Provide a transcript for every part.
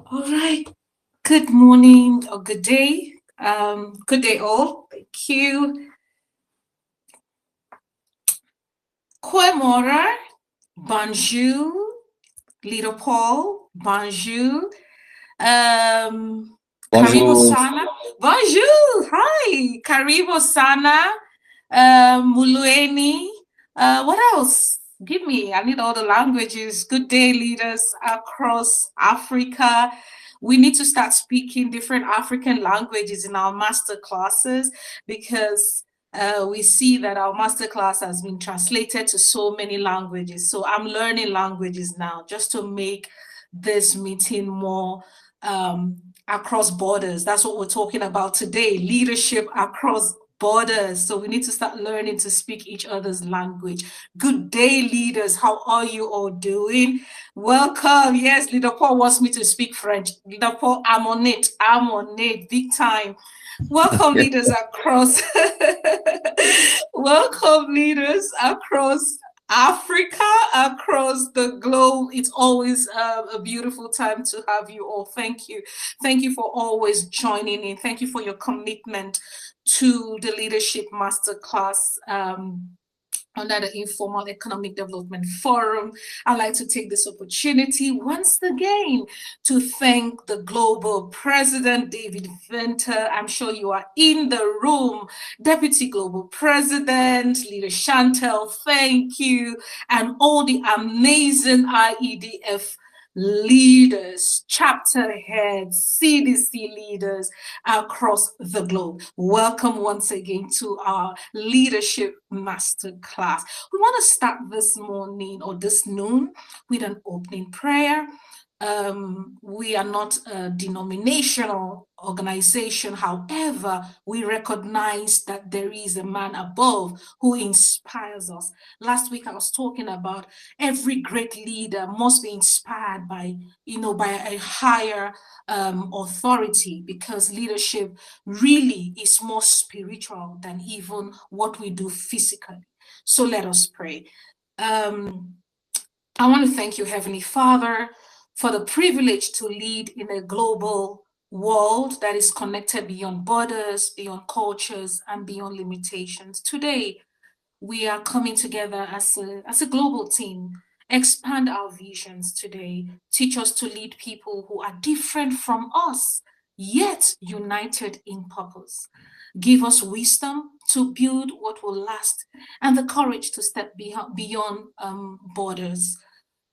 All right. Good morning or good day. Good day all. Thank you. Kwemora. Bonjour. Little Paul. Bonjour. Karibo Bonjour. sana. Bonjour. Hi. Karibo sana. Mulueni. What else? Give me. I need all the languages. Good day, leaders across Africa. We need to start speaking different African languages in our master classes because we see that our master class has been translated to so many languages. So I'm learning languages now just to make this meeting more across borders. That's what we're talking about today, leadership across borders. So we need to start learning to speak each other's language. Good day, leaders. How are you all doing? Welcome. Yes, Leader Paul wants me to speak French. Leader Paul, I'm on it. I'm on it big time. Welcome, leaders across. Welcome, leaders across Africa, across the globe. It's always a beautiful time to have you all. Thank you. Thank you for always joining in. Thank you for your commitment to the Leadership Masterclass. Under the Informal Economic Development Forum. I'd like to take this opportunity once again to thank the Global President, David Venter. I'm sure you are in the room. Deputy Global President, Leader Chantel, thank you. And all the amazing IEDF leaders, chapter heads, CDC leaders across the globe. Welcome once again to our Leadership Masterclass. We want to start this morning or this noon with an opening prayer. We are not a denominational organization. However, we recognize that there is a man above who inspires us. Last week, I was talking about every great leader must be inspired by a higher authority, because leadership really is more spiritual than even what we do physically. So let us pray. I want to thank you, Heavenly Father, for the privilege to lead in a global world that is connected beyond borders, beyond cultures, and beyond limitations. Today, we are coming together as a global team. Expand our visions today. Teach us to lead people who are different from us, yet united in purpose. Give us wisdom to build what will last and the courage to step beyond borders.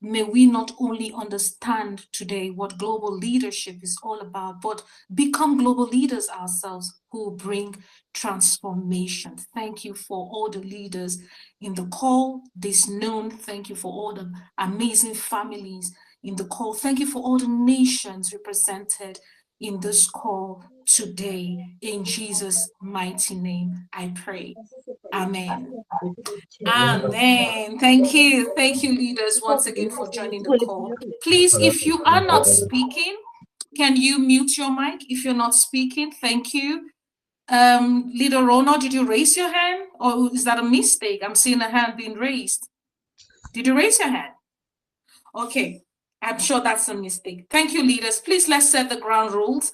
May we not only understand today what global leadership is all about, but become global leaders ourselves who bring transformation. Thank you for all the leaders in the call this noon. Thank you for all the amazing families in the call. Thank you for all the nations represented in this call today. In Jesus' mighty name, I pray. Amen. Amen. Thank you. Thank you, leaders, once again for joining the call. Please, if you are not speaking, can you mute your mic if you're not speaking? Thank you. Leader Ronald, did you raise your hand, or is that a mistake? I'm seeing a hand being raised. Did you raise your hand? Okay, I'm sure that's a mistake. Thank you, leaders. Please, let's set the ground rules.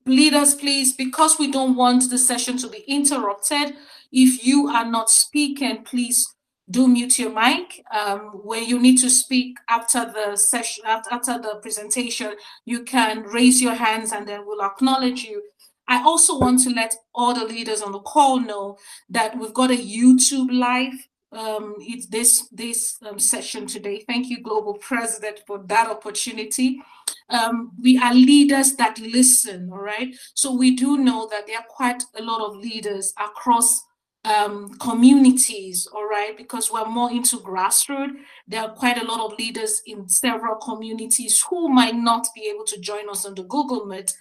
Leaders, please, because we don't want the session to be interrupted, if you are not speaking, please do mute your mic. When you need to speak after the session, after the presentation, you can raise your hands and then we'll acknowledge you. I also want to let all the leaders on the call know that we've got a YouTube live. It's this session today. Thank you, Global President, for that opportunity. We are leaders that listen, all right? So we do know that there are quite a lot of leaders across communities, all right? Because we're more into grassroots. There are quite a lot of leaders in several communities who might not be able to join us on the Google Meet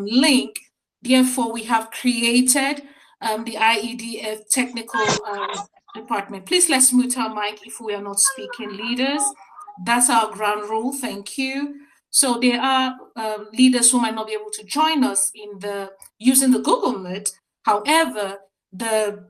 link. Therefore, we have created the IEDF technical department. Please, let's mute our mic if we are not speaking, leaders. That's our ground rule. Thank you. So there are leaders who might not be able to join us in using the Google Meet. However, the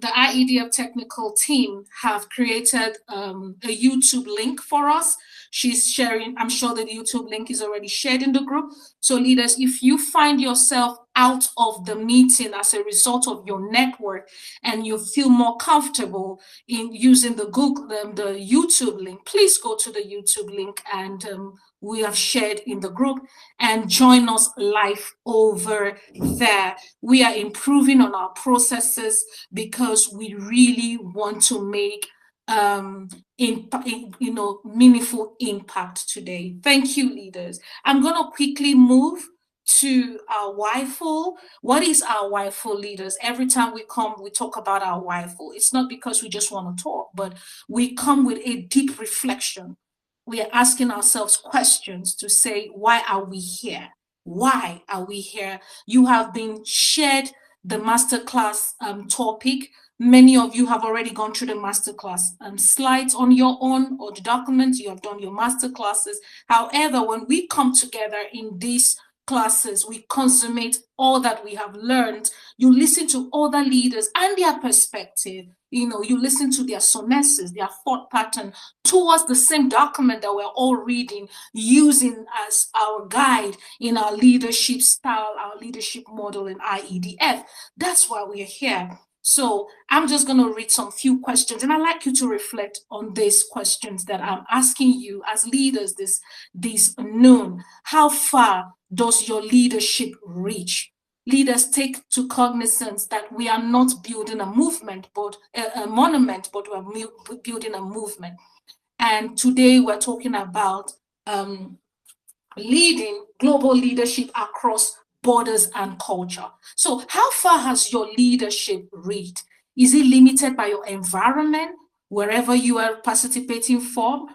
the IEDF technical team have created a YouTube link for us. She's sharing, I'm sure the YouTube link is already shared in the group. So leaders, if you find yourself out of the meeting as a result of your network and you feel more comfortable in using the YouTube link, please go to the YouTube link and we have shared in the group and join us live over there. We are improving on our processes because we really want to make meaningful impact today. Thank you, leaders. I'm going to quickly move to our WIFO. What is our WIFO, leaders? Every time we come, we talk about our WIFO. It's not because we just want to talk, but we come with a deep reflection. We are asking ourselves questions to say, why are we here? Why are we here? You have been shared the masterclass topic. Many of you have already gone through the masterclass slides on your own, or the documents. You have done your masterclasses. However, when we come together in these classes, we consummate all that we have learned. You listen to other leaders and their perspective. You listen to their sonesis, their thought pattern towards the same document that we're all reading, using as our guide in our leadership style, our leadership model in IEDF. That's why we're here. So I'm just going to read some few questions, and I'd like you to reflect on these questions that I'm asking you as leaders this noon. How far does your leadership reach? Leaders, take to cognizance that we are not building a movement, but a monument, but we're building a movement. And today we're talking about leading global leadership across borders and culture. So how far has your leadership reached? Is it limited by your environment, wherever you are participating from,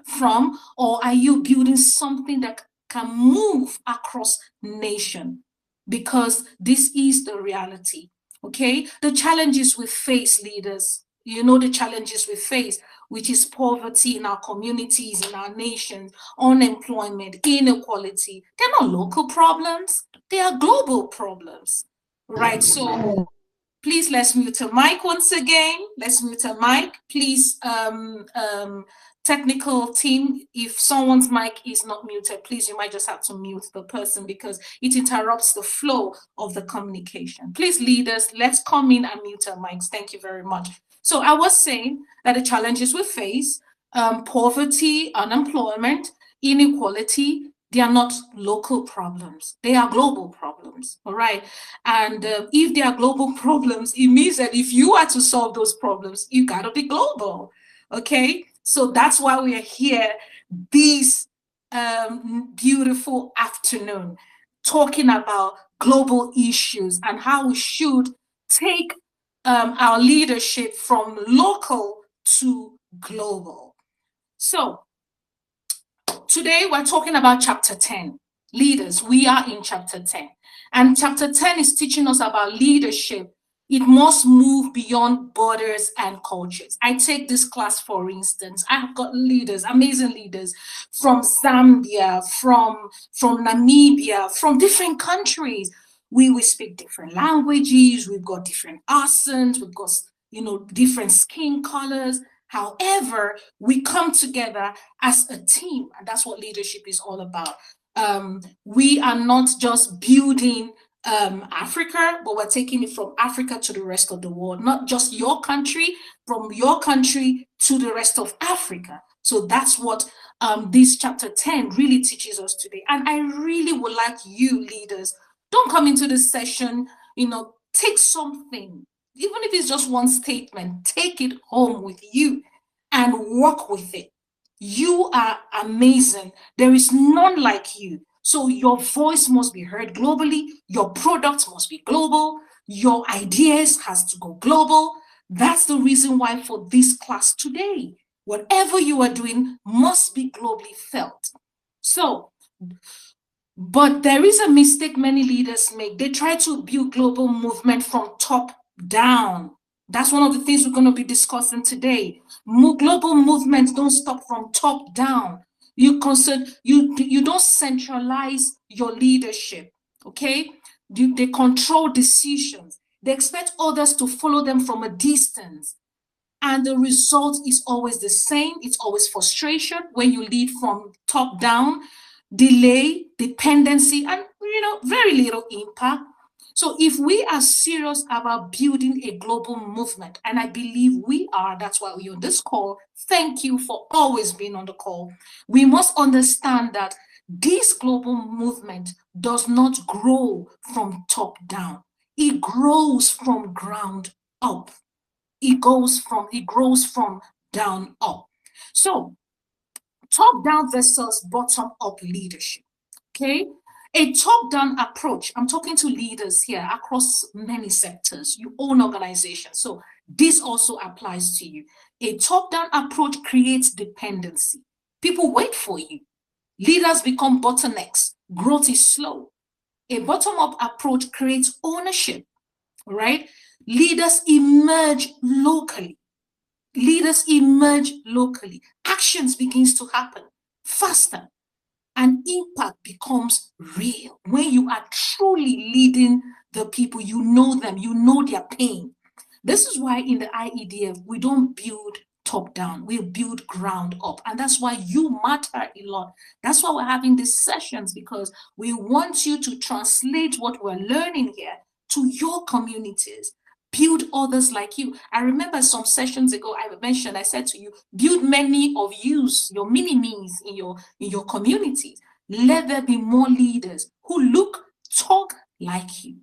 or are you building something that can move across nation? Because this is the reality, okay? The challenges we face, leaders, the challenges we face, which is poverty in our communities, in our nations, unemployment, inequality. They're not local problems, they are global problems, right? So please, let's mute a mic once again. Let's mute a mic. Please, technical team, if someone's mic is not muted, please, you might just have to mute the person because it interrupts the flow of the communication. Please, leaders, let's come in and mute our mics. Thank you very much. So I was saying that the challenges we face, poverty, unemployment, inequality, they are not local problems. They are global problems, all right? And if they are global problems, it means that if you are to solve those problems, you gotta be global, okay? So that's why we are here this beautiful afternoon, talking about global issues and how we should take our leadership from local to global. So today we're talking about chapter 10. Leaders, we are in chapter 10. And chapter 10 is teaching us about leadership. It must move beyond borders and cultures. I take this class, for instance. I have got leaders, amazing leaders from Zambia, from Namibia, from different countries. We speak different languages. We've got different accents. We've got, different skin colors. However, we come together as a team, and that's what leadership is all about. We are not just building Africa, but we're taking it from Africa to the rest of the world, not just your country, from your country to the rest of Africa. So that's what this chapter 10 really teaches us today. And I really would like you leaders, don't come into this session, take something, even if it's just one statement, take it home with you and work with it. You are amazing. There is none like you. So your voice must be heard globally. Your products must be global. Your ideas has to go global. That's the reason why for this class today, whatever you are doing must be globally felt. So, but there is a mistake many leaders make. They try to build global movement from top down. That's one of the things we're going to be discussing today. Global movements don't stop from top down. You don't centralize your leadership, okay? They control decisions. They expect others to follow them from a distance. And the result is always the same. It's always frustration when you lead from top down, delay, dependency, and very little impact. So if we are serious about building a global movement, and I believe we are, that's why we're on this call. Thank you for always being on the call. We must understand that this global movement does not grow from top down. It grows from ground up. It grows from down up. So top down versus bottom up leadership. Okay. A top down approach. I'm talking to leaders here across many sectors. You own organizations. So this also applies to you. A top down approach creates dependency. People wait for you. Leaders become bottlenecks. Growth is slow. A bottom up approach creates ownership, right? Leaders emerge locally. Actions begins to happen faster, and impact becomes real. When you are truly leading the people, you know them, you know their pain. This is why in the IEDF, we don't build top down, we build ground up. And that's why you matter a lot. That's why we're having these sessions, because we want you to translate what we're learning here to your communities. Build others like you. I remember some sessions ago, I said to you, build many of yous, your mini-me's in your communities. Let there be more leaders who look, talk like you.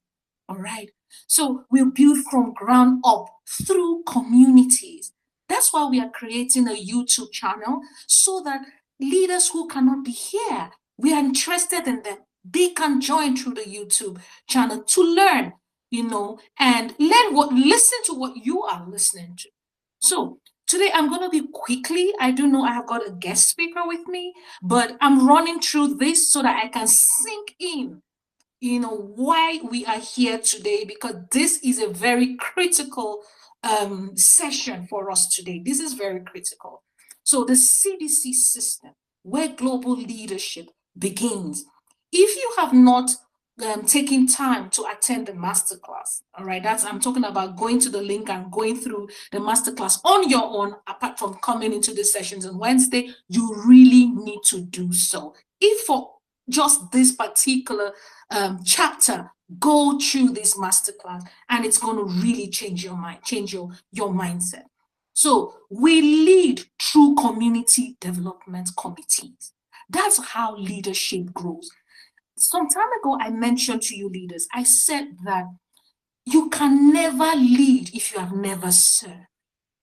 All right. So we'll build from ground up through communities. That's why we are creating a YouTube channel, so that leaders who cannot be here, we are interested in them. They can join through the YouTube channel to learn, and listen to what you are listening to. So today I'm going to be quickly, I do know I have got a guest speaker with me, but I'm running through this so that I can sink in why we are here today, because this is a very critical session for us today. This is very critical. So the CDC system, where global leadership begins. If you have not taken time to attend the masterclass, all right, I'm talking about going to the link and going through the masterclass on your own, apart from coming into the sessions on Wednesday, you really need to do so. If for just this particular chapter, go through this masterclass, and it's going to really change your mind, change your mindset. So we lead through community development committees. That's how leadership grows. Some time ago, I mentioned to you leaders, I said that you can never lead if you have never served.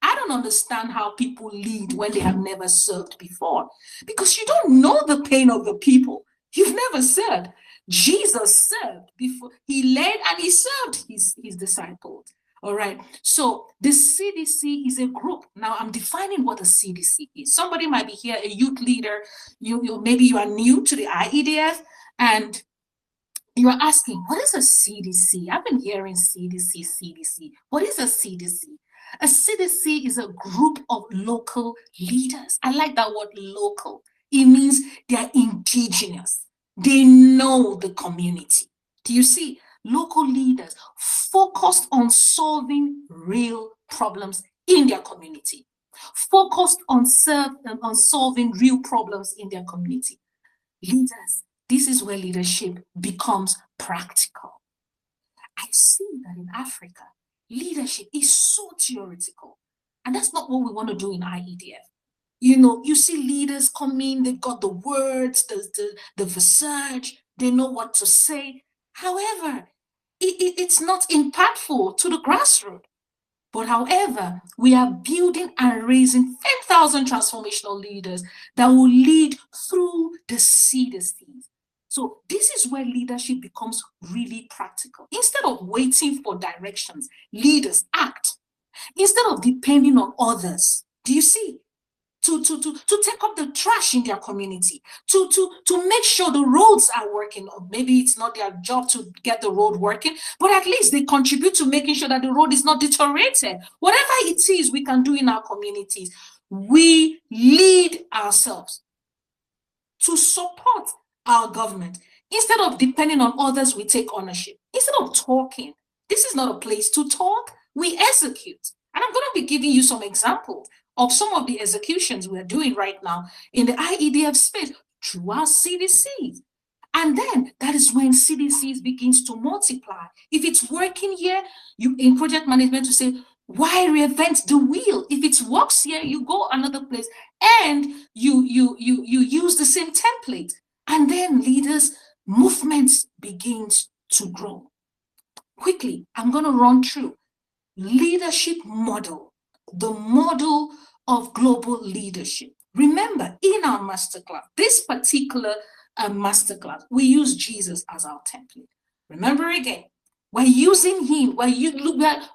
I don't understand how people lead when they have never served before, because you don't know the pain of the people. You've never served. Jesus served before. He led and he served his disciples. All right. So the CDC is a group. Now I'm defining what a CDC is. Somebody might be here, a youth leader. Maybe you are new to the IEDF, and you are asking, what is a CDC? I've been hearing CDC. What is a CDC? A CDC is a group of local leaders. I like that word, local. It means they are indigenous. They know the community. Do you see? Local leaders focused on solving real problems in their community. Focused on solving real problems in their community. Leaders, this is where leadership becomes practical. I see that in Africa, leadership is so theoretical. And that's not what we want to do in IEDF. You see leaders come in, they've got the words, the versace, they know what to say. However, it's not impactful to the grassroots. But however, we are building and raising 10,000 transformational leaders that will lead through the CDCs. So this is where leadership becomes really practical. Instead of waiting for directions, leaders act. Instead of depending on others, do you see? To take up the trash in their community, to make sure the roads are working. Or maybe it's not their job to get the road working, but at least they contribute to making sure that the road is not deteriorated. Whatever it is we can do in our communities, we lead ourselves to support our government. Instead of depending on others, we take ownership. Instead of talking, This is not a place to talk. We execute. And I'm going to be giving you some examples of some of the executions we're doing right now in the IEDF space through our CDCs. And then that is when CDCs begins to multiply. If it's working here, you in project management to say, why reinvent the wheel? If it works here, you go another place and you use the same template. And then leaders, movements begins to grow. Quickly, I'm going to run through leadership model, the model of global leadership. Remember, in our masterclass, this particular masterclass, we use Jesus as our template. Remember again, we're using him,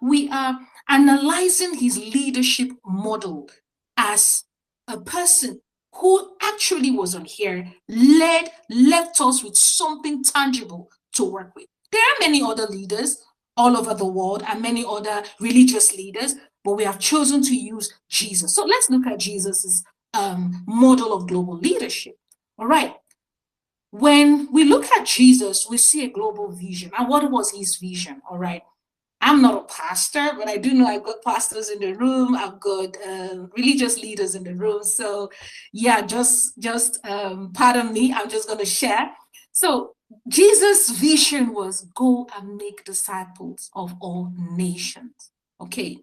we are analyzing his leadership model as a person who actually was on here, left us with something tangible to work with. There are many other leaders all over the world and many other religious leaders, but we have chosen to use Jesus. So let's look at Jesus's model of global leadership. All right. When we look at Jesus, we see a global vision. And what was his vision? All right. I'm not a pastor, but I do know I've got pastors in the room. I've got religious leaders in the room. So yeah, just pardon me. I'm just going to share. So Jesus' vision was go and make disciples of all nations. Okay.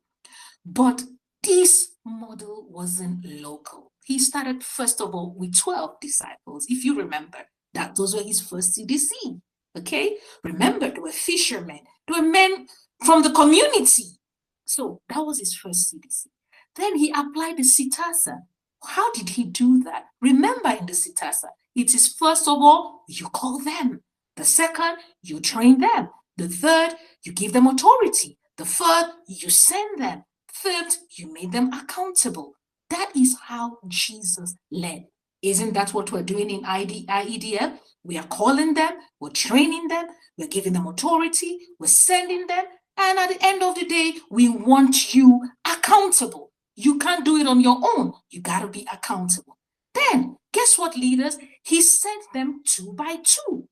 But this model wasn't local. He started, first of all, with 12 disciples. If you remember, that those were his first CDC. Okay. Remember, they were fishermen. They were men from the community. So that was his first CDC. Then he applied the CTASA. How did he do that? Remember, in the CTASA, it is first of all, you call them. The second, you train them. The third, you give them authority. The fourth, you send them. Fifth, you made them accountable. That is how Jesus led. Isn't that what we're doing in IEDF? We are calling them, we're training them, we're giving them authority, we're sending them, and at the end of the day, we want you accountable. You can't do it on your own. You got to be accountable. Then, guess what, leaders? He sent them 2 by 2.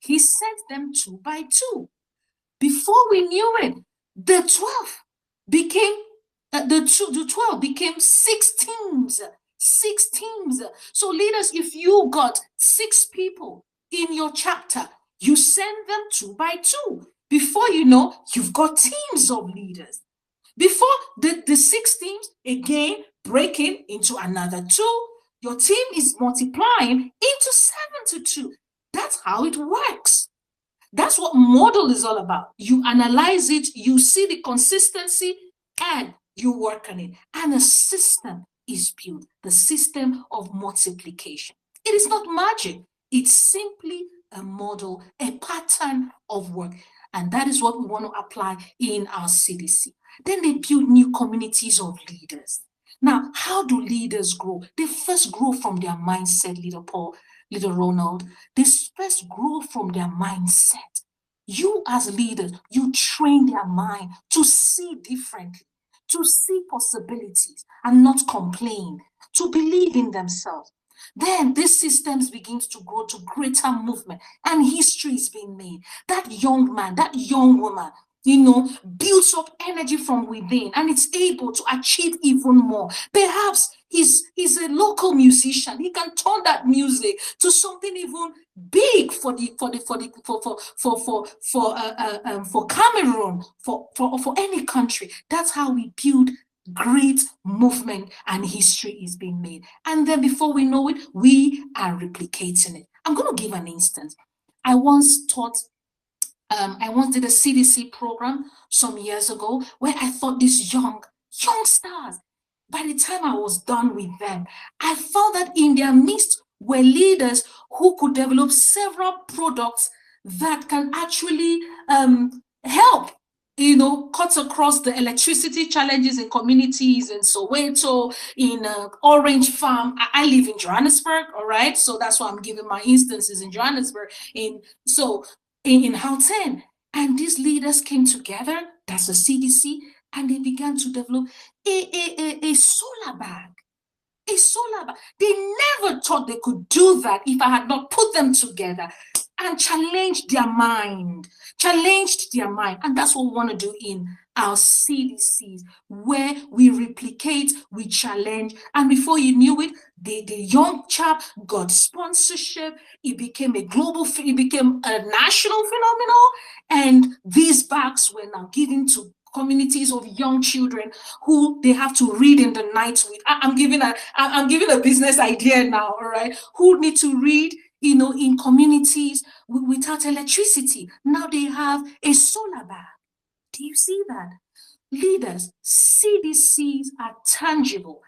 He sent them 2 by 2. Before we knew it, the 12 became the 12 became 6 teams. 6 teams. So leaders, if you got 6 people in your chapter, you send them 2 by 2. Before you know, you've got teams of leaders. Before the 6 teams, again, breaking into another 2, your team is multiplying into 7 to 2. That's how it works. That's what model is all about. You analyze it, you see the consistency, and you work on it. And a system is built, the system of multiplication. It is not magic. It's simply a model, a pattern of work. And that is what we want to apply in our CDC. Then they build new communities of leaders. Now, how do leaders grow? They first grow from their mindset, Leader Paul, Leader Ronald. They first grow from their mindset. You as leaders, you train their mind to see differently, to see possibilities and not complain, to believe in themselves. Then these systems begins to grow to greater movement and history is being made. That young man, that young woman, builds up energy from within and it's able to achieve even more. Perhaps he's a local musician. He can turn that music to something even big for Cameroon, for any country. That's how we build great movement and history is being made. And then before we know it, we are replicating it. I'm going to give an instance. I once did a CDC program some years ago where I thought these young stars, by the time I was done with them, I found that in their midst were leaders who could develop several products that can actually help cuts across the electricity challenges in communities in Soweto, in Orange Farm. I live in Johannesburg, all right? So that's why I'm giving my instances in Johannesburg. In Gauteng. And these leaders came together, that's the CDC, and they began to develop a solar bag. A solar bag. They never thought they could do that if I had not put them together. and challenged their mind. And that's what we want to do in our CDCs, where we replicate, we challenge, and before you knew it, the young chap got sponsorship. It became a it became a national phenomenon, and these bags were now given to communities of young children who they have to read in the night with. I'm giving a business idea now, all right? Who need to read, in communities without electricity. Now they have a solar bag. Do you see that? Leaders, CDCs are tangible,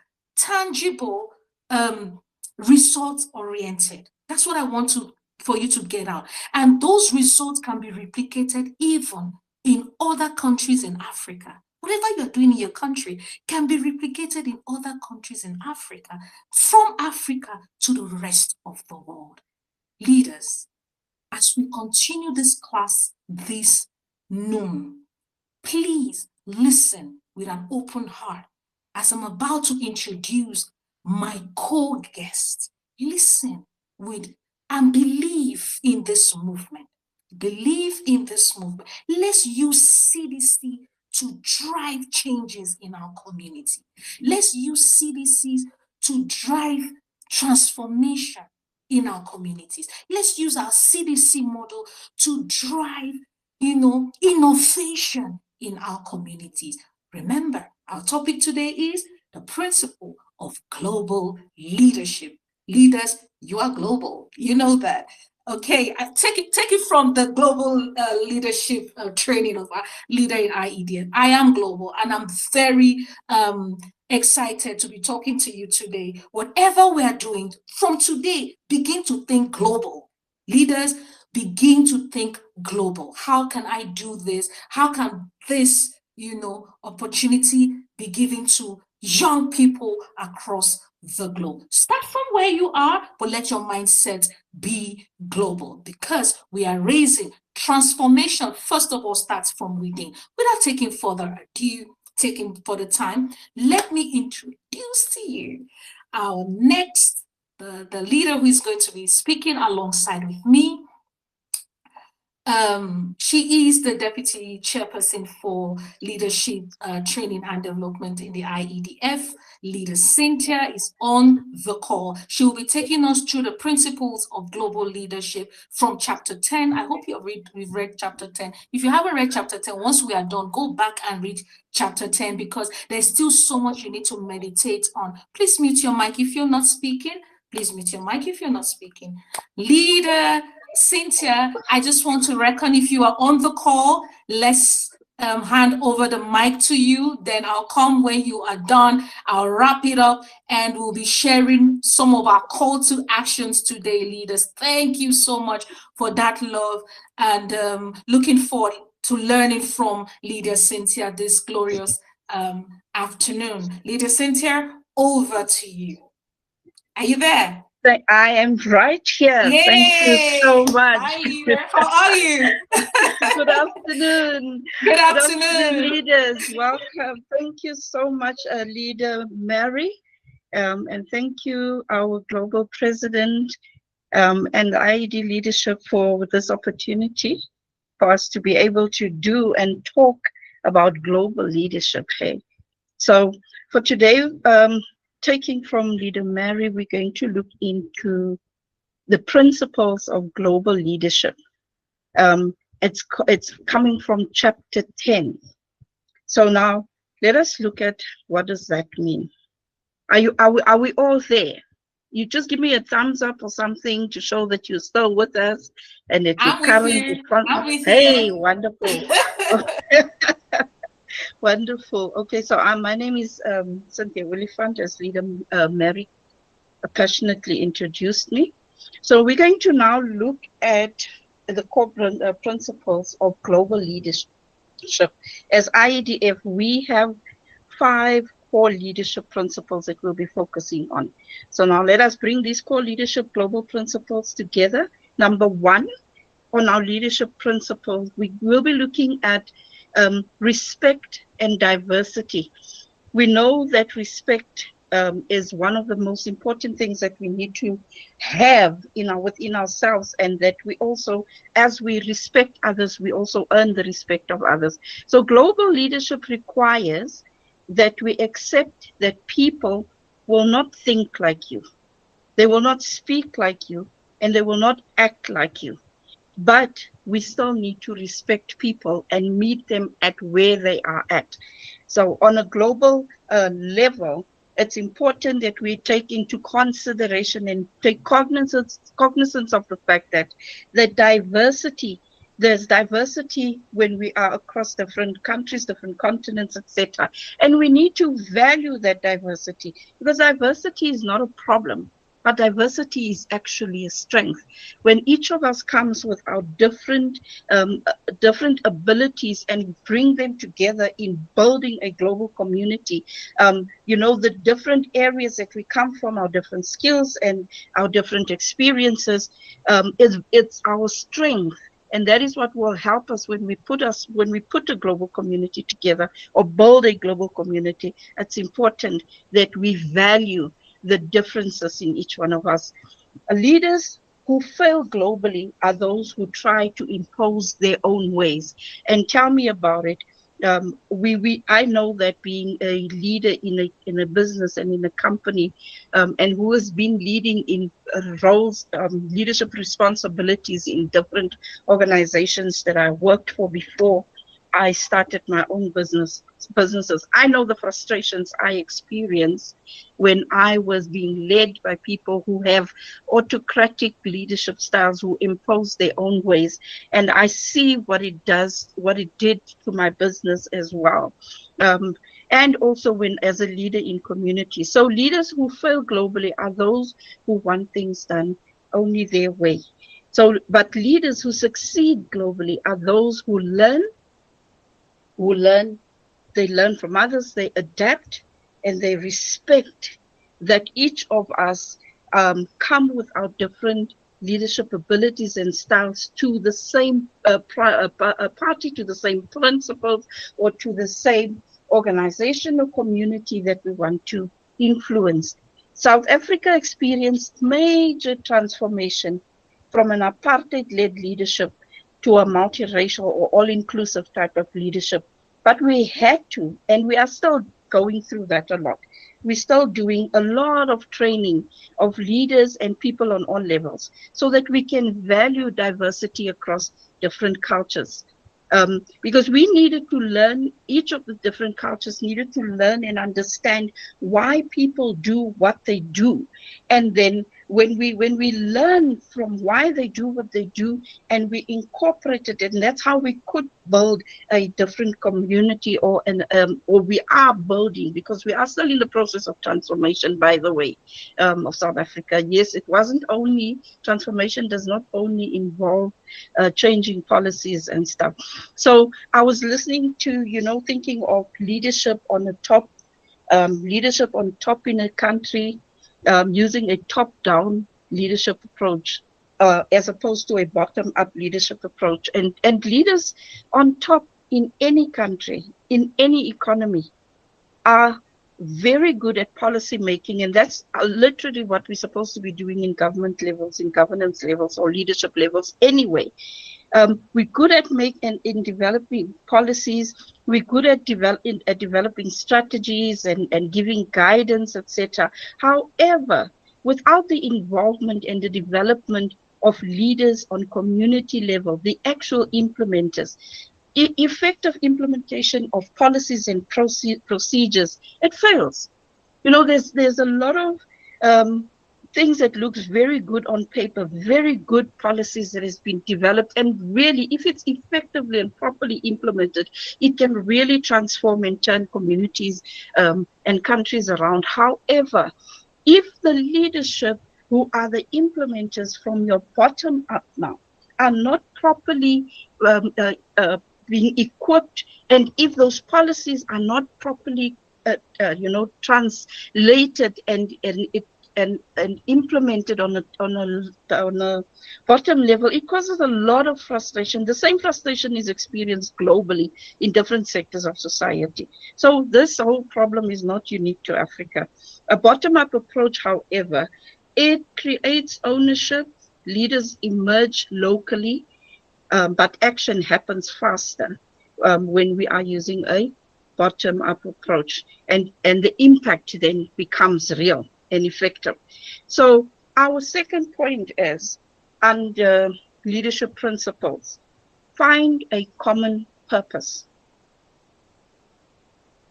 results oriented. That's what I want for you to get out. And those results can be replicated even in other countries in Africa. Whatever you're doing in your country can be replicated in other countries in Africa, from Africa to the rest of the world. Leaders, as we continue this class this noon, please listen with an open heart as I'm about to introduce my co-guest. Listen with and believe in this movement. Believe in this movement. Let's use CDC to drive changes in our community. Let's use CDCs to drive transformation in our communities. Let's use our CDC model to drive, innovation in our communities. Remember, our topic today is the principle of global leadership. Leaders, you are global. You know that. Okay, take it from the global leadership training of our leader in IEDN. I am global, and I'm very excited to be talking to you today. Whatever we are doing from today, begin to think global. Leaders, begin to think global. How can I do this? How can this, opportunity be given to young people across the globe? Start from where you are, but let your mindset be global, because we are raising transformation. First of all, starts from within. Without taking further ado, taking for the time, let me introduce to you our next, the leader who is going to be speaking alongside with me. She is the Deputy Chairperson for Leadership Training and Development in the IEDF. Leader Cynthia is on the call. She will be taking us through the principles of global leadership from chapter 10. I hope we've read chapter 10. If you haven't read chapter 10, once we are done, go back and read chapter 10, because there's still so much you need to meditate on. Please mute your mic if you're not speaking. Please mute your mic if you're not speaking. Leader Cynthia, I just want to reckon if you are on the call, let's hand over the mic to you. Then I'll come when you are done. I'll wrap it up, and we'll be sharing some of our call to actions today, leaders. Thank you so much for that love, and looking forward to learning from Leader Cynthia this glorious afternoon. Leader Cynthia, over to you. Are you there? I am right here. Yay! Thank you so much. Hi, Leader. How are you? Good afternoon. Good afternoon, leaders. Welcome. Thank you so much, Leader Mary. And thank you, our global president and IED leadership, for this opportunity for us to be able to do and talk about global leadership here. So for today, taking from Leader Mary, we're going to look into the principles of global leadership. It's coming from chapter 10. So now let us look at what does that mean. Are we all there? You just give me a thumbs up or something to show that you're still with us and that you're currently. Hey, wonderful. Wonderful. Okay, so my name is Cynthia Willifant, as Leader Mary passionately introduced me. So we're going to now look at the core principles of global leadership. As IEDF, we have 5 core leadership principles that we'll be focusing on. So now let us bring these core leadership global principles together. Number 1, on our leadership principles, we will be looking at respect and diversity. We know that respect is one of the most important things that we need to have within ourselves, and that we also, as we respect others, we also earn the respect of others. So global leadership requires that we accept that people will not think like you, they will not speak like you, and they will not act like you. But we still need to respect people and meet them at where they are at. So on a global level, it's important that we take into consideration and take cognizance of the fact that there's diversity when we are across different countries, different continents, etc. And we need to value that diversity, because diversity is not a problem, but diversity is actually a strength. When each of us comes with our different abilities and bring them together in building a global community, the different areas that we come from, our different skills and our different experiences, it's our strength. And that is what will help us when we put a global community together or build a global community. It's important that we value the differences in each one of us. Leaders who fail globally are those who try to impose their own ways. And tell me about it. I know that being a leader in a business and in a company, and who has been leading in roles, leadership responsibilities in different organizations that I worked for before I started my own businesses. I know the frustrations I experienced when I was being led by people who have autocratic leadership styles, who impose their own ways. And I see what it did to my business as well. And also when as a leader in community. So leaders who fail globally are those who want things done only their way. So, but leaders who succeed globally are those who learn, they learn from others, they adapt, and they respect that each of us come with our different leadership abilities and styles to the same party, to the same principles, or to the same organization or community that we want to influence. South Africa experienced major transformation from an apartheid-led leadership to a multiracial or all-inclusive type of leadership. But we had to, and we are still going through that a lot. We're still doing a lot of training of leaders and people on all levels so that we can value diversity across different cultures. Because we needed to learn, each of the different cultures needed to learn and understand why people do what they do. And then when we learn from why they do what they do and we incorporated it, and that's how we could build a different community, or we are building, because we are still in the process of transformation, by the way, of South Africa. Yes, it wasn't only, transformation does not only involve changing policies and stuff. So I was listening to, thinking of leadership on the top, leadership on top in a country, using a top-down leadership approach, as opposed to a bottom-up leadership approach. And leaders on top in any country, in any economy, are very good at policy making, and that's literally what we're supposed to be doing in government levels, in governance levels, or leadership levels anyway. We're good at in developing policies. We're good at developing strategies and giving guidance, etc. However, without the involvement and the development of leaders on community level, the actual implementers, effective implementation of policies and procedures, it fails. There's a lot of things that looks very good on paper, very good policies that has been developed, and really, if it's effectively and properly implemented, it can really transform and turn communities and countries around. However, if the leadership who are the implementers from your bottom up now are not properly being equipped, and if those policies are not properly translated and it and implemented on a bottom level, it causes a lot of frustration. The same frustration is experienced globally in different sectors of society. So this whole problem is not unique to Africa. A bottom-up approach, however, it creates ownership. Leaders emerge locally, but action happens faster when we are using a bottom-up approach, and the impact then becomes real and effective. So our second point is, under leadership principles, find a common purpose.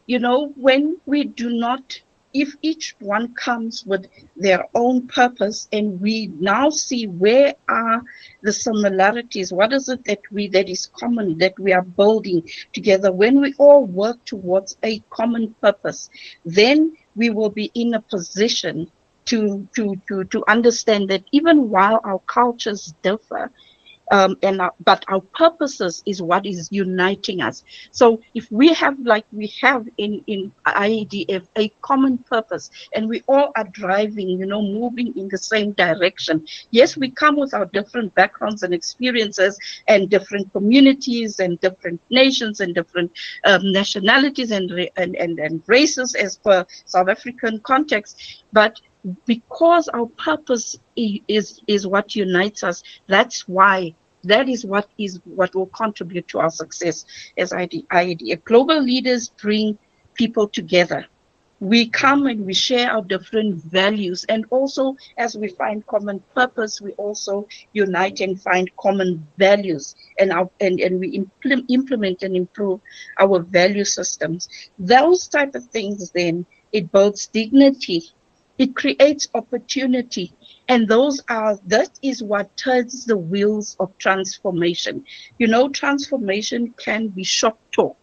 You know, when we do not, if each one comes with their own purpose, and we now see where are the similarities, what is it that is common, that we are building together, when we all work towards a common purpose, then we will be in a position to understand that even while our cultures differ, but our purposes is what is uniting us. So if we have, like we have in IEDF, a common purpose, and we all are driving, you know, moving in the same direction. Yes, we come with our different backgrounds and experiences, and different communities, and different nations, and different nationalities, and races as per South African context, but because our purpose is what unites us, that is what will contribute to our success as IEDF. Global leaders bring people together. We come and we share our different values, and also as we find common purpose, we also unite and find common values, and we implement and improve our value systems. Those type of things, then it builds dignity, it creates opportunity, and that is what turns the wheels of transformation. You know, transformation can be shop talk,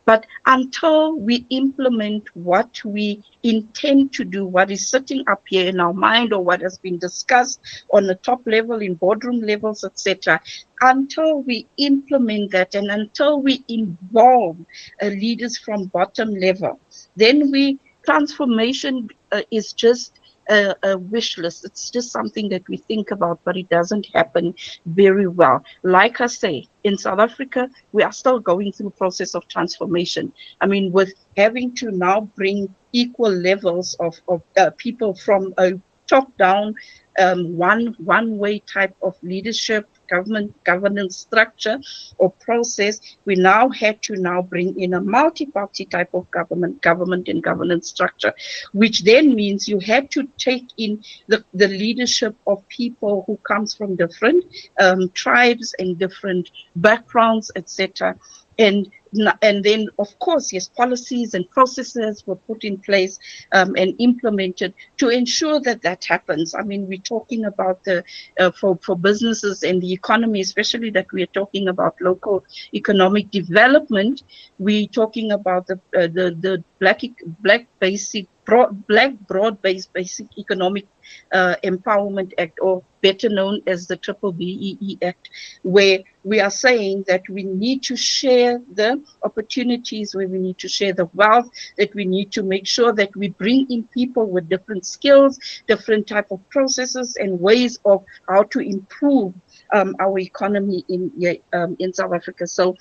but until we implement what we intend to do, what is sitting up here in our mind, or what has been discussed on the top level, in boardroom levels, etc., until we implement that, and until we involve leaders from bottom level, then transformation is just a wish list. It's just something that we think about, but it doesn't happen very well. Like I say, in South Africa, we are still going through process of transformation. I mean, with having to now bring equal levels of people from a top-down, one way type of leadership, governance structure or process, we now had to bring in a multi-party type of government and governance structure, which then means you had to take in the leadership of people who comes from different tribes and different backgrounds, etc. And then, of course, yes, policies and processes were put in place and implemented to ensure that happens. I mean, we're talking about for businesses and the economy, especially, that we are talking about local economic development. We're talking about the Black Broad-Based Basic Economic Empowerment Act, or better known as the BBEE Act, where we are saying that we need to share the opportunities, where we need to share the wealth, that we need to make sure that we bring in people with different skills, different type of processes and ways of how to improve our economy in South Africa. So,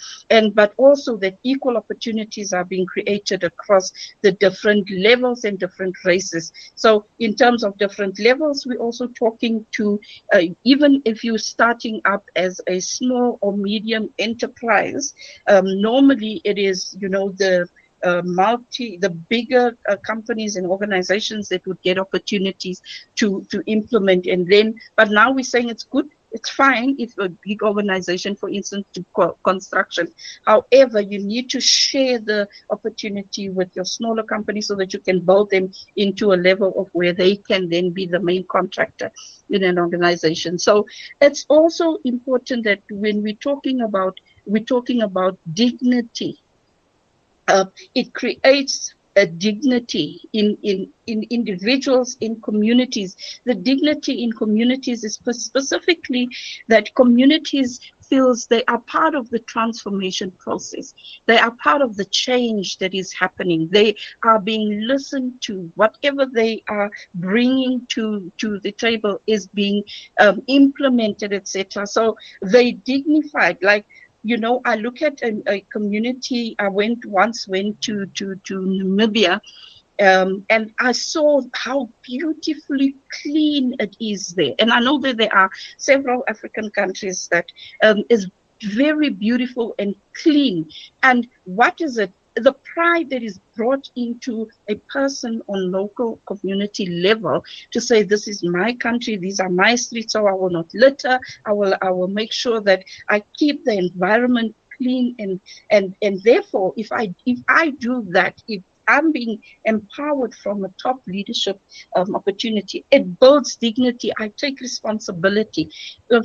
but also that equal opportunities are being created across the different levels and different races. So in terms of different levels, we're also talking to, even if you're starting up as a small or medium enterprise, normally it is, you know, the bigger companies and organizations that would get opportunities to implement. And then, but now we're saying it's good, it's fine if a big organization, for instance, to construction. However, you need to share the opportunity with your smaller companies so that you can build them into a level of where they can then be the main contractor in an organization. So it's also important that when we're talking about dignity, it creates a dignity in individuals, in communities. The dignity in communities is specifically that communities feels they are part of the transformation process. They are part of the change that is happening. They are being listened to. Whatever they are bringing to the table is being implemented, etc. So they dignified. Like, you know, I look at a community. I once went to Namibia, and I saw how beautifully clean it is there. And I know that there are several African countries that is very beautiful and clean. And what is it? The pride that is brought into a person on local community level to say, this is my country, these are my streets, so I will not litter. I will make sure that I keep the environment clean, and therefore if I do that, if I'm being empowered from a top leadership opportunity, it builds dignity. I take responsibility.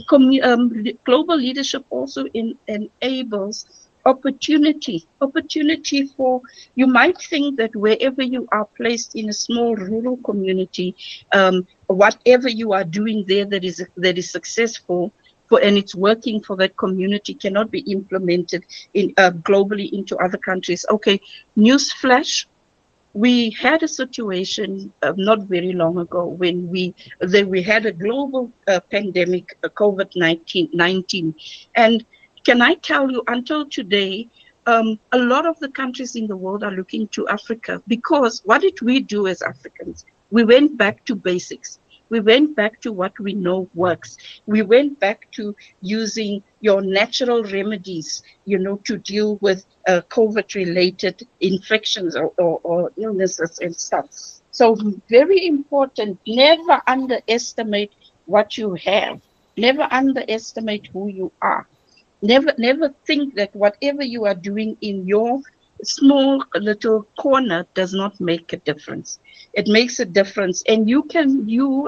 Global leadership also enables opportunity for, you might think that wherever you are placed in a small rural community, whatever you are doing there that is successful for, and it's working for that community, cannot be implemented in globally into other countries. Okay, newsflash. We had a situation not very long ago when we had a global pandemic, COVID-19, and can I tell you, until today, a lot of the countries in the world are looking to Africa, because what did we do as Africans? We went back to basics. We went back to what we know works. We went back to using your natural remedies, you know, to deal with COVID-related infections or illnesses and stuff. So very important, never underestimate what you have. Never underestimate who you are. Never think that whatever you are doing in your small little corner does not make a difference. It makes a difference, and you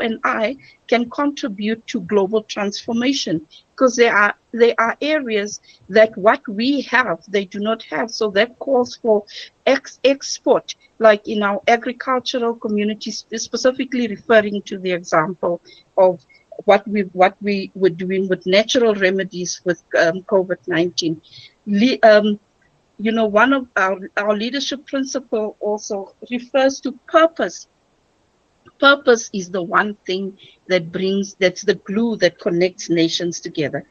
and I can contribute to global transformation, because there are areas that what we have they do not have. So that calls for export, like in our agricultural communities, specifically referring to the example of what we were doing with natural remedies with COVID-19. You know, one of our leadership principle also refers to purpose. Purpose is the one thing that's the glue that connects nations together.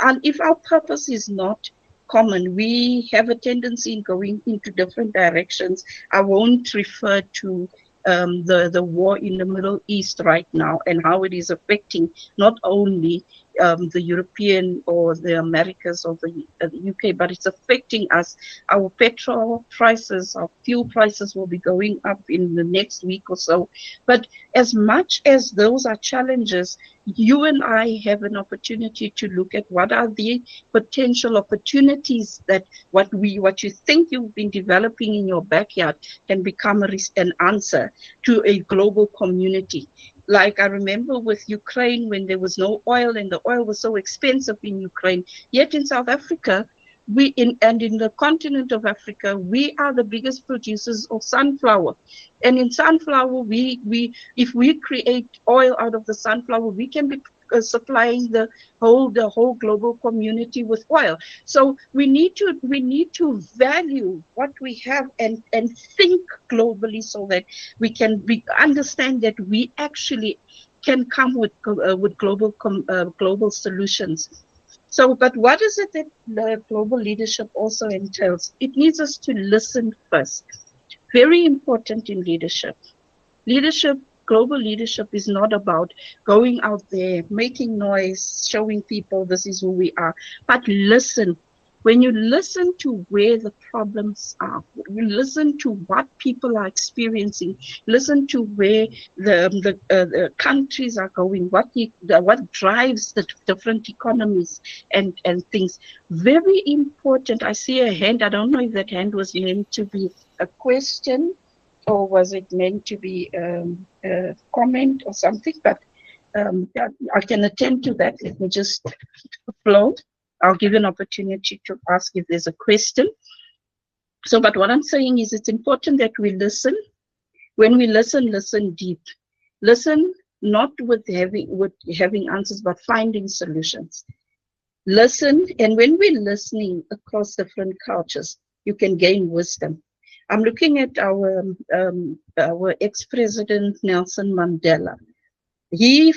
And if our purpose is not common, we have a tendency in going into different directions. I won't refer to the war in the Middle East right now and how it is affecting not only the European or the Americas or the UK, but it's affecting us. Our petrol prices, our fuel prices will be going up in the next week or so. But as much as those are challenges, you and I have an opportunity to look at what are the potential opportunities that what you think you've been developing in your backyard can become an answer to a global community. Like I remember with Ukraine, when there was no oil and the oil was so expensive in Ukraine, yet in South Africa, in the continent of Africa, we are the biggest producers of sunflower. And in sunflower, if we create oil out of the sunflower, we can be supplying the whole global community with oil. So we need to value what we have and think globally, so that we can understand that we actually can come with global solutions. So, but what is it that the global leadership also entails? It needs us to listen first. Very important in leadership. Global leadership is not about going out there, making noise, showing people this is who we are, but listen. When you listen to where the problems are, you listen to what people are experiencing, listen to where the countries are going, what drives the different economies and things. Very important. I see a hand. I don't know if that hand was meant to be a question, or was it meant to be a comment or something? But yeah, I can attend to that. Let me just flow. I'll give you an opportunity to ask if there's a question. So, but what I'm saying is it's important that we listen. When we listen, listen deep. Listen not with having answers, but finding solutions. Listen, and when we're listening across different cultures, you can gain wisdom. I'm looking at our ex-president Nelson Mandela. He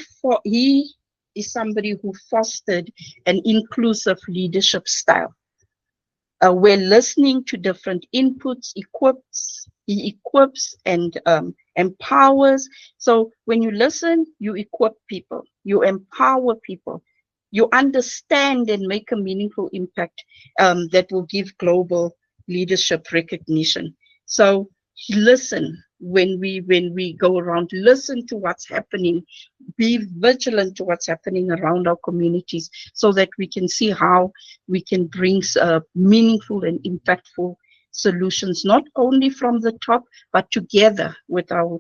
is somebody who fostered an inclusive leadership style, where listening to different inputs he equips and empowers. So when you listen, you equip people, you empower people, you understand and make a meaningful impact that will give global leadership recognition. So listen when we go around, listen to what's happening, be vigilant to what's happening around our communities so that we can see how we can bring meaningful and impactful solutions, not only from the top, but together with our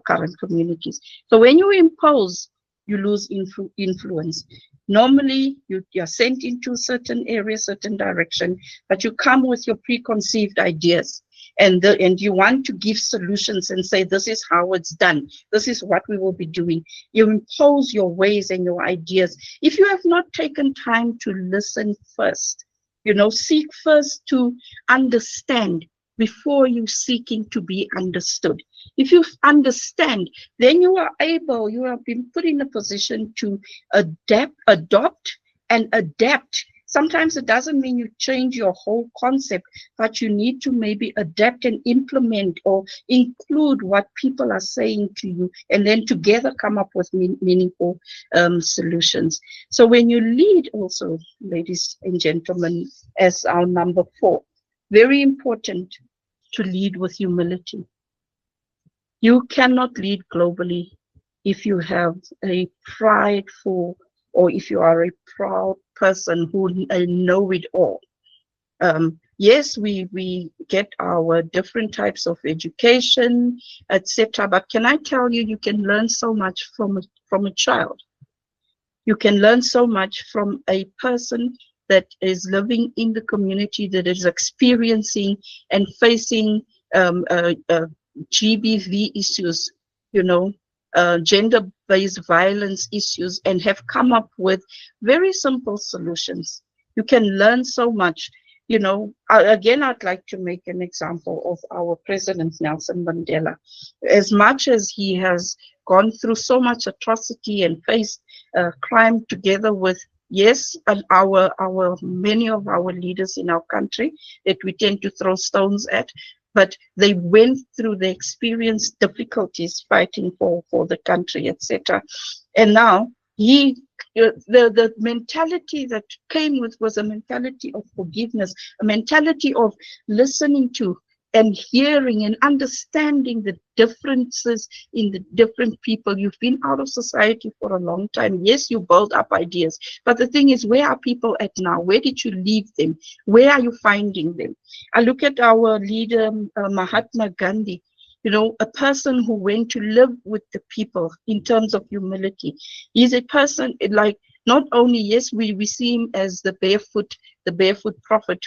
current communities. So when you impose, you lose influence. Normally, you're sent into certain areas, certain direction, but you come with your preconceived ideas, and you want to give solutions and say, this is how it's done. This is what we will be doing. You impose your ways and your ideas. If you have not taken time to listen first, seek first to understand before you seeking to be understood. If you understand, then you have been put in a position to adopt and adapt. Sometimes it doesn't mean you change your whole concept, but you need to maybe adapt and implement or include what people are saying to you, and then together come up with meaningful solutions. So when you lead also, ladies and gentlemen, as our number 4, very important to lead with humility. You cannot lead globally if you have a prideful, or if you are a proud person who know it all. Yes, we get our different types of education, etc. But can I tell you, you can learn so much from a child. You can learn so much from a person that is living in the community, that is experiencing and facing GBV issues, gender-based violence issues, and have come up with very simple solutions. You can learn so much. Again, I'd like to make an example of our President Nelson Mandela. As much as he has gone through so much atrocity and faced crime together with, yes, and many of our leaders in our country that we tend to throw stones at, but they went through, they experienced difficulties fighting for the country, etc. And now the mentality that came with was a mentality of forgiveness, a mentality of listening to and hearing and understanding the differences in the different people. You've been out of society for a long time. Yes, you build up ideas, but the thing is, where are people at now? Where did you leave them? Where are you finding them? I look at our leader, Mahatma Gandhi, a person who went to live with the people in terms of humility. He's a person like, not only, yes, we see him as the barefoot prophet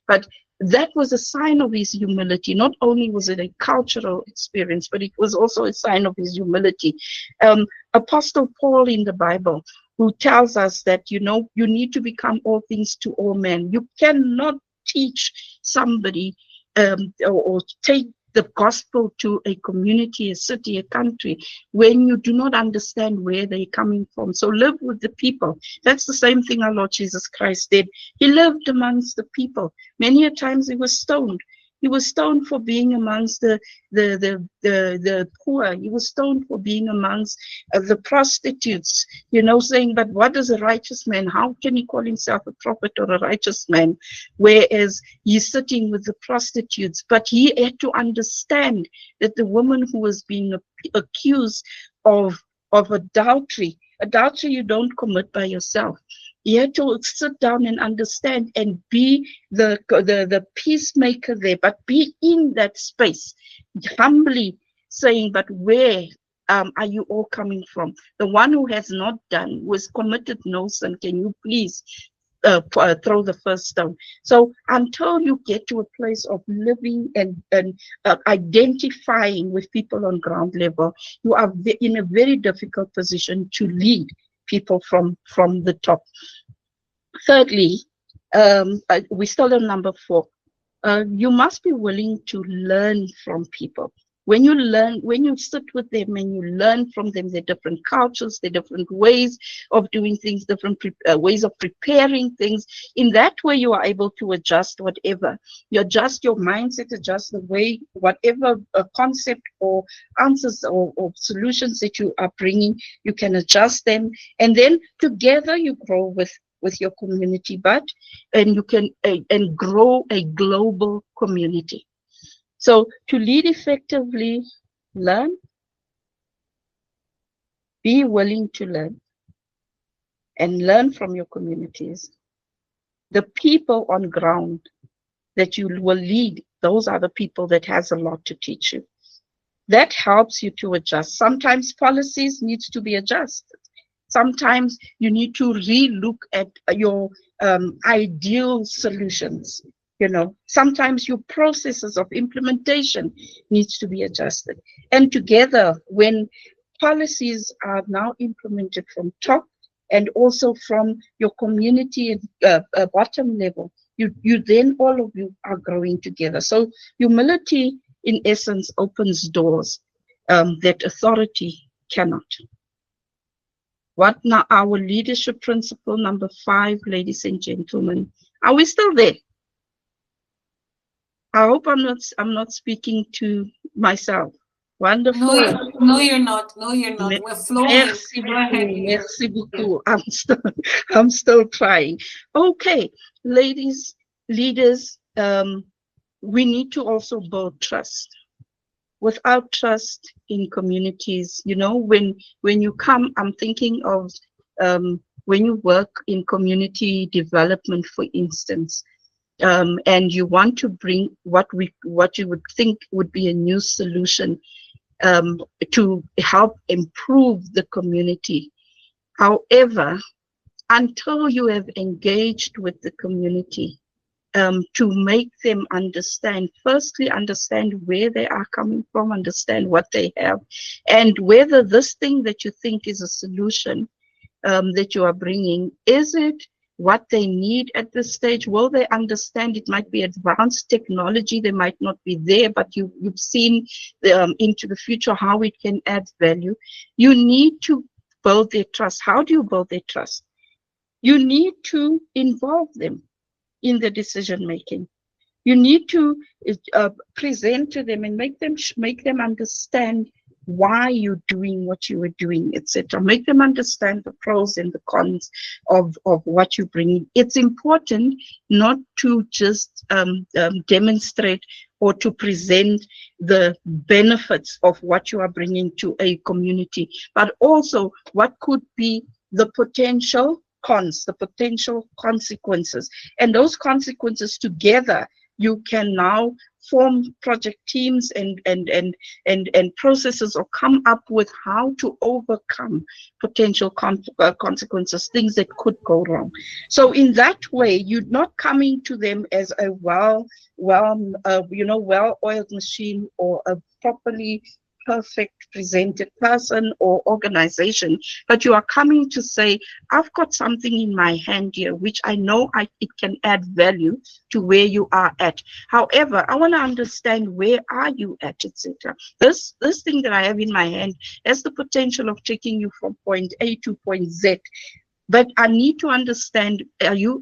but that was a sign of his humility. Not only was it a cultural experience, but it was also a sign of his humility. Apostle Paul in the Bible, who tells us that, you need to become all things to all men. You cannot teach somebody or take the gospel to a community, a city, a country, when you do not understand where they're coming from. So live with the people. That's the same thing our Lord Jesus Christ did. He lived amongst the people. Many a times he was stoned. He was stoned for being amongst the poor. He was stoned for being amongst the prostitutes, saying, but what is a righteous man? How can he call himself a prophet or a righteous man? Whereas he's sitting with the prostitutes. But he had to understand that the woman who was being accused of adultery you don't commit by yourself. You had to sit down and understand and be the peacemaker there, but be in that space, humbly saying, but where are you all coming from? The one who has not done, who has committed no sin, can you please throw the first stone? So until you get to a place of living and identifying with people on ground level, you are in a very difficult position to lead people from the top. Thirdly, we still on number 4. You must be willing to learn from people. When you learn, when you sit with them and you learn from them, their different cultures, their different ways of doing things, different ways of preparing things. In that way, you are able to adjust whatever. You adjust your mindset, adjust the way, whatever concept or answers or solutions that you are bringing, you can adjust them. And then together you grow with your community, and you can and grow a global community. So to lead effectively, learn, be willing to learn, and learn from your communities. The people on ground that you will lead, those are the people that has a lot to teach you. That helps you to adjust. Sometimes policies needs to be adjusted. Sometimes you need to re-look at your ideal solutions. Sometimes your processes of implementation needs to be adjusted. And together, when policies are now implemented from top and also from your community bottom level, you then all of you are growing together. So humility, in essence, opens doors that authority cannot. What now? Our leadership principle number 5, ladies and gentlemen. Are we still there? I hope I'm not speaking to myself. Wonderful. No, you're not. No, you're not. We're flowing. Merci Go ahead. beaucoup. Merci beaucoup. I'm still trying. Okay, ladies, leaders, we need to also build trust. Without trust in communities, when you come, I'm thinking of when you work in community development, for instance, and you want to bring what you would think would be a new solution to help improve the community. However, until you have engaged with the community, to make them understand, firstly, understand where they are coming from, understand what they have, and whether this thing that you think is a solution that you are bringing, is it what they need at this stage? Will they understand? It might be advanced technology, they might not be there, but you've seen into the future how it can add value. You need to build their trust. How do you build their trust? You need to involve them in the decision making. You need to present to them and make them understand why you're doing what you are doing, etc. Make them understand the pros and the cons of what you bring. It's important not to just demonstrate or to present the benefits of what you are bringing to a community, but also what could be the potential cons, the potential consequences. And those consequences together, you can now form project teams and processes, or come up with how to overcome potential consequences, things that could go wrong. So in that way, you're not coming to them as a well-oiled machine or a properly perfect presented person or organization, but you are coming to say, I've got something in my hand here which I know it can add value to where you are at. However, I want to understand, where are you at, etc. This thing that I have in my hand has the potential of taking you from point A to point Z. But I need to understand, are you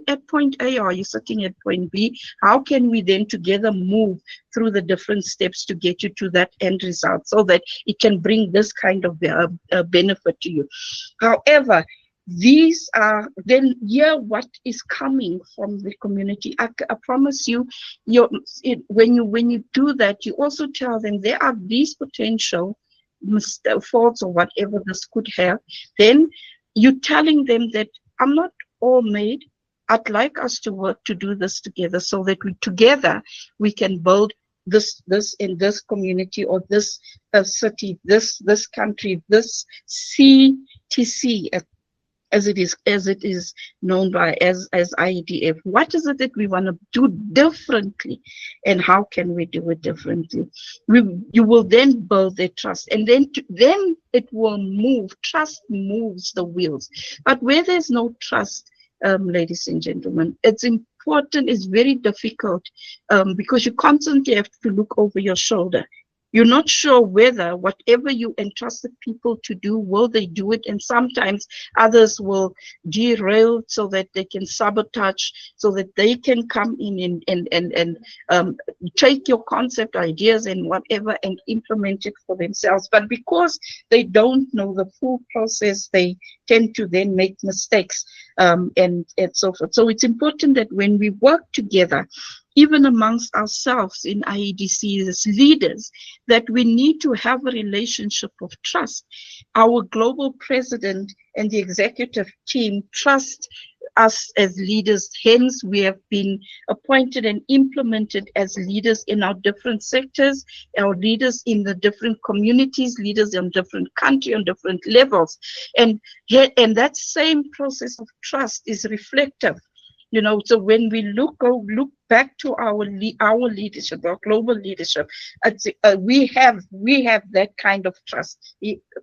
at point A, or are you sitting at point B? How can we then together move through the different steps to get you to that end result, so that it can bring this kind of benefit to you? However, these are then what is coming from the community. I promise you, when you do that, you also tell them there are these potential faults or whatever this could have. Then you're telling them that I'm not all made. I'd like us to work to do this together, so that together we can build this in this community, or this city, this country, this CTC, as it is known by as IEDF. What is it that we want to do differently, and how can we do it differently? You will then build their trust, and then it will move. Trust moves the wheels. But where there's no trust, ladies and gentlemen. It's important, it's very difficult because you constantly have to look over your shoulder. You're not sure whether whatever you entrusted people to do, will they do it? And sometimes others will derail so that they can sabotage, so that they can come in and take your concept ideas and whatever and implement it for themselves. But because they don't know the full process, they tend to then make mistakes and so forth. So it's important that when we work together, even amongst ourselves in IEDC as leaders, that we need to have a relationship of trust. Our global president and the executive team trust us as leaders. Hence, we have been appointed and implemented as leaders in our different sectors, our leaders in the different communities, leaders in different countries, on different levels. And that same process of trust is reflective. You know, so when we look back to our leadership, our global leadership, we have that kind of trust,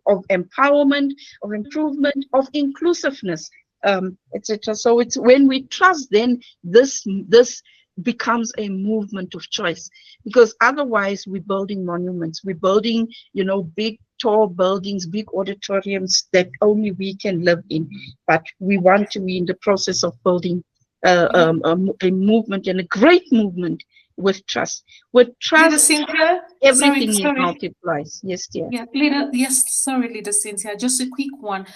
of empowerment, of improvement, of inclusiveness, etc. So it's when we trust, then this becomes a movement of choice, because otherwise we're building monuments, we're building, you know, big tall buildings, big auditoriums that only we can live in. But we want to be in the process of building a movement, and a great movement with trust. With trust, Leader Cynthia, everything multiplies. Yes, dear. Yeah, Leader Cynthia, just a quick one.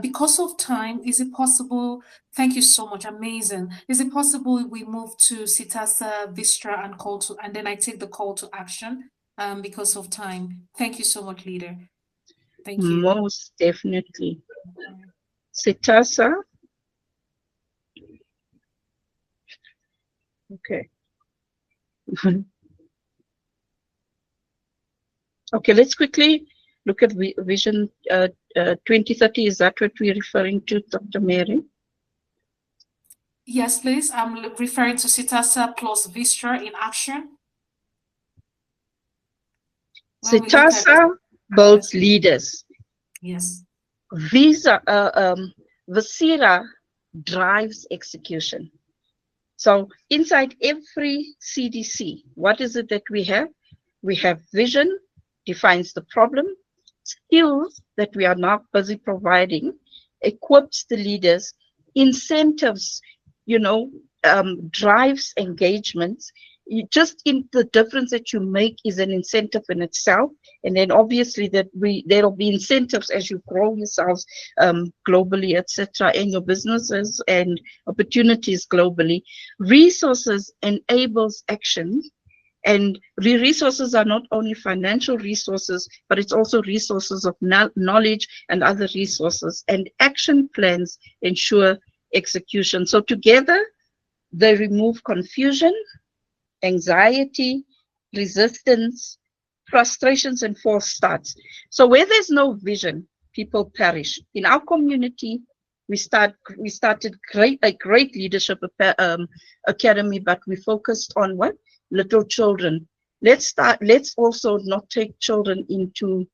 Because of time, is it possible? Thank you so much, amazing. Is it possible we move to CTASA, Vistra, and then I take the call to action? Because of time. Thank you so much, Leader. Thank you. Most definitely. CTASA. Okay. Okay, let's quickly look at Vision 2030. Is that what we're referring to, Dr. Mary? Yes, please. I'm referring to CTASA plus Vistra in action. CTASA builds leaders. Yes. Visira drives execution. So inside every CDC, what is it that we have? We have vision, defines the problem, skills that we are now busy providing, equips the leaders, incentives, you know, drives engagements. Just in the difference that you make is an incentive in itself. And then obviously there'll be incentives as you grow yourselves globally, etc., in your businesses and opportunities globally. Resources enables action. And resources are not only financial resources, but it's also resources of knowledge and other resources. And action plans ensure execution. So together, they remove confusion, anxiety, resistance, frustrations, and false starts. So where there's no vision, people perish. In our community, we started a great leadership academy, but we focused on what? Little children. Let's also not take children into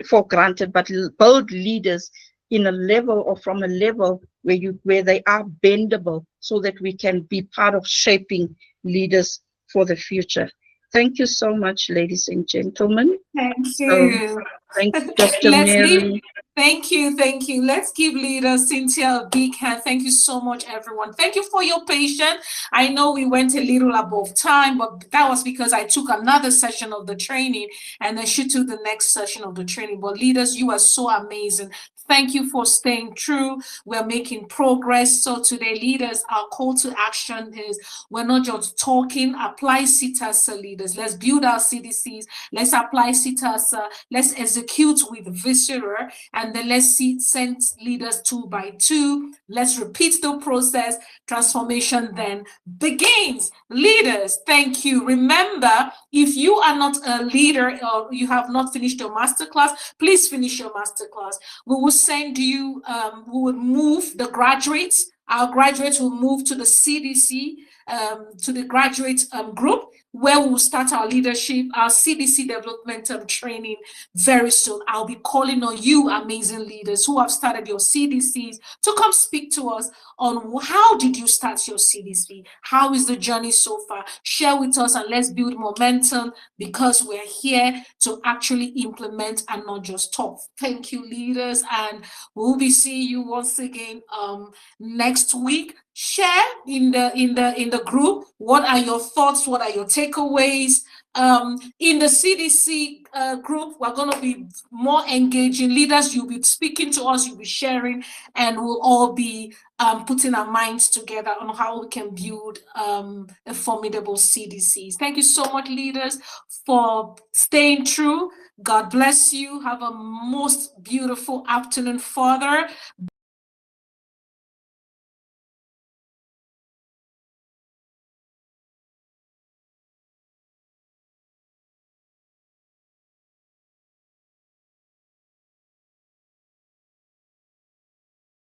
for granted, but build leaders in a level, or from a level where they are bendable, so that we can be part of shaping leaders for the future. Thank you so much, ladies and gentlemen. Thank you. Thank you, Dr. Mary. Thank you. Let's give Leader Cynthia a big hand. Thank you so much, everyone. Thank you for your patience. I know we went a little above time, but that was because I took another session of the training, and then she took the next session of the training. But leaders, you are so amazing. Thank you for staying true. We're making progress. So today, leaders, our call to action is, we're not just talking, apply CTASA, leaders. Let's build our CDCs. Let's apply CTASA. Let's execute with Viscera, and then let's send leaders 2 by 2. Let's repeat the process. Transformation then begins. Leaders, thank you. Remember, if you are not a leader or you have not finished your masterclass, please finish your masterclass. We will send you, we will move the graduates. Our graduates will move to the CDC, to the graduate group. where we'll start our leadership, our CDC development training very soon. I'll be calling on you, amazing leaders who have started your CDCs, to come speak to us on how did you start your CDC? How is the journey so far? Share with us and let's build momentum, because we're here to actually implement and not just talk. Thank you, leaders, and we'll be seeing you once again next week. Share in the group, what are your thoughts, what are your takeaways. In the CDC group, we're going to be more engaging. Leaders, you'll be speaking to us, you'll be sharing, and we'll all be putting our minds together on how we can build a formidable CDCs. Thank you so much, leaders, for staying true. God bless you. Have a most beautiful afternoon, Father.